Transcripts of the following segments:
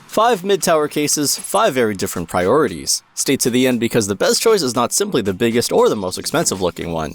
5 mid-tower cases, 5 very different priorities. Stay to the end because the best choice is not simply the biggest or the most expensive looking one.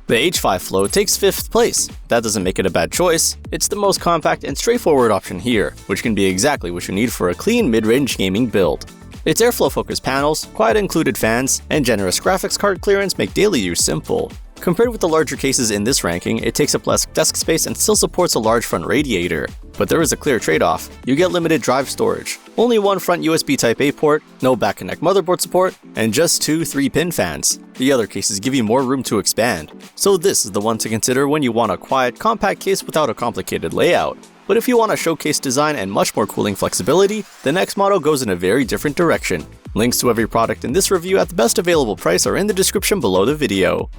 The H5 Flow takes 5th place. That doesn't make it a bad choice. It's the most compact and straightforward option here, which can be exactly what you need for a clean mid-range gaming build. Its airflow-focused panels, quiet included fans, and generous graphics card clearance make daily use simple. Compared with the larger cases in this ranking, it takes up less desk space and still supports a large front radiator. But there is a clear trade-off. You get limited drive storage, only one front USB Type-A port, no back-connect motherboard support, and just 2 3-pin fans. The other cases give you more room to expand. So this is the one to consider when you want a quiet, compact case without a complicated layout. But if you want a showcase design and much more cooling flexibility, the next model goes in a very different direction. Links to every product in this review at the best available price are in the description below the video.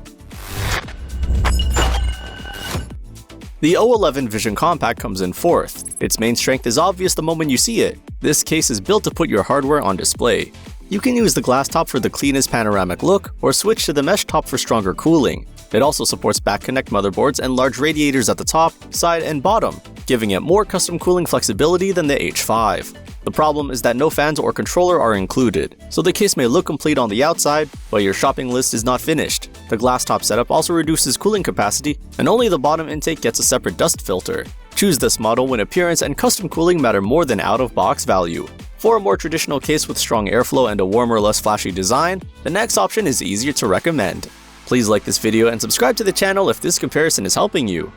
The O11 Vision Compact comes in 4th. Its main strength is obvious the moment you see it. This case is built to put your hardware on display. You can use the glass top for the cleanest panoramic look, or switch to the mesh top for stronger cooling. It also supports back-connect motherboards and large radiators at the top, side, and bottom, giving it more custom cooling flexibility than the H5. The problem is that no fans or controller are included, so the case may look complete on the outside, but your shopping list is not finished. The glass top setup also reduces cooling capacity, and only the bottom intake gets a separate dust filter. Choose this model when appearance and custom cooling matter more than out-of-box value. For a more traditional case with strong airflow and a warmer, less flashy design, the next option is easier to recommend. Please like this video and subscribe to the channel if this comparison is helping you.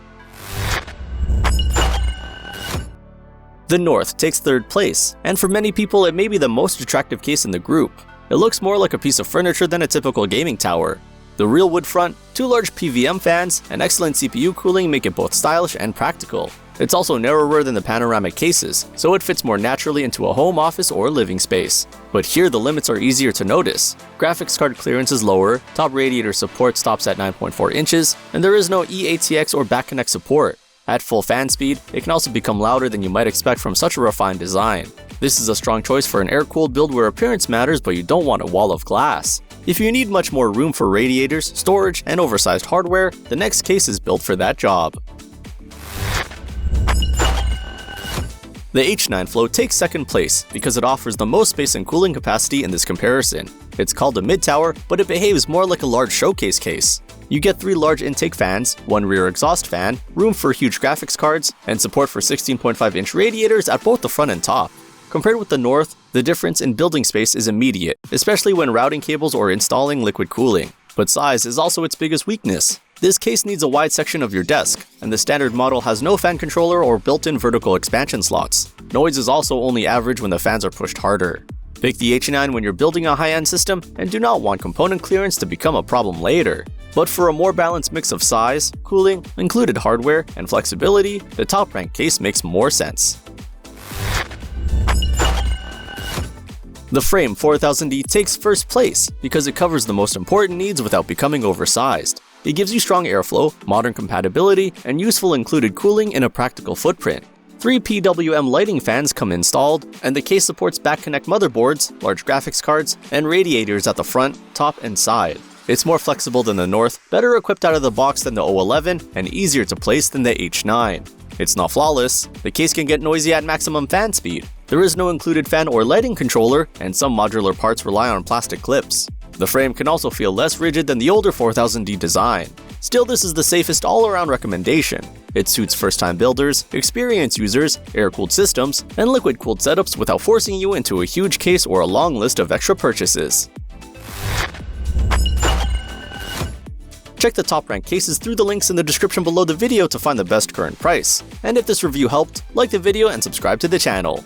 The North takes 3rd place, and for many people it may be the most attractive case in the group. It looks more like a piece of furniture than a typical gaming tower. The real wood front, 2 large PVM fans, and excellent CPU cooling make it both stylish and practical. It's also narrower than the panoramic cases, so it fits more naturally into a home office or living space. But here the limits are easier to notice. Graphics card clearance is lower, top radiator support stops at 9.4 inches, and there is no eATX or back connect support. At full fan speed, it can also become louder than you might expect from such a refined design. This is a strong choice for an air-cooled build where appearance matters but you don't want a wall of glass. If you need much more room for radiators, storage, and oversized hardware, the next case is built for that job. The H9 Flow takes 2nd place because it offers the most space and cooling capacity in this comparison. It's called a mid-tower, but it behaves more like a large showcase case. You get 3 large intake fans, 1 rear exhaust fan, room for huge graphics cards, and support for 16.5-inch radiators at both the front and top. Compared with the North, the difference in building space is immediate, especially when routing cables or installing liquid cooling. But size is also its biggest weakness. This case needs a wide section of your desk, and the standard model has no fan controller or built-in vertical expansion slots. Noise is also only average when the fans are pushed harder. Pick the H9 when you're building a high-end system and do not want component clearance to become a problem later. But for a more balanced mix of size, cooling, included hardware, and flexibility, the top-ranked case makes more sense. The Frame 4000D takes 1st place because it covers the most important needs without becoming oversized. It gives you strong airflow, modern compatibility, and useful included cooling in a practical footprint. 3 PWM lighting fans come installed, and the case supports back-connect motherboards, large graphics cards, and radiators at the front, top, and side. It's more flexible than the North, better equipped out of the box than the O11, and easier to place than the H9. It's not flawless. The case can get noisy at maximum fan speed. There is no included fan or lighting controller, and some modular parts rely on plastic clips. The frame can also feel less rigid than the older 4000D design. Still, this is the safest all-around recommendation. It suits first-time builders, experienced users, air-cooled systems, and liquid-cooled setups without forcing you into a huge case or a long list of extra purchases. Check the top-ranked cases through the links in the description below the video to find the best current price. And if this review helped, like the video and subscribe to the channel.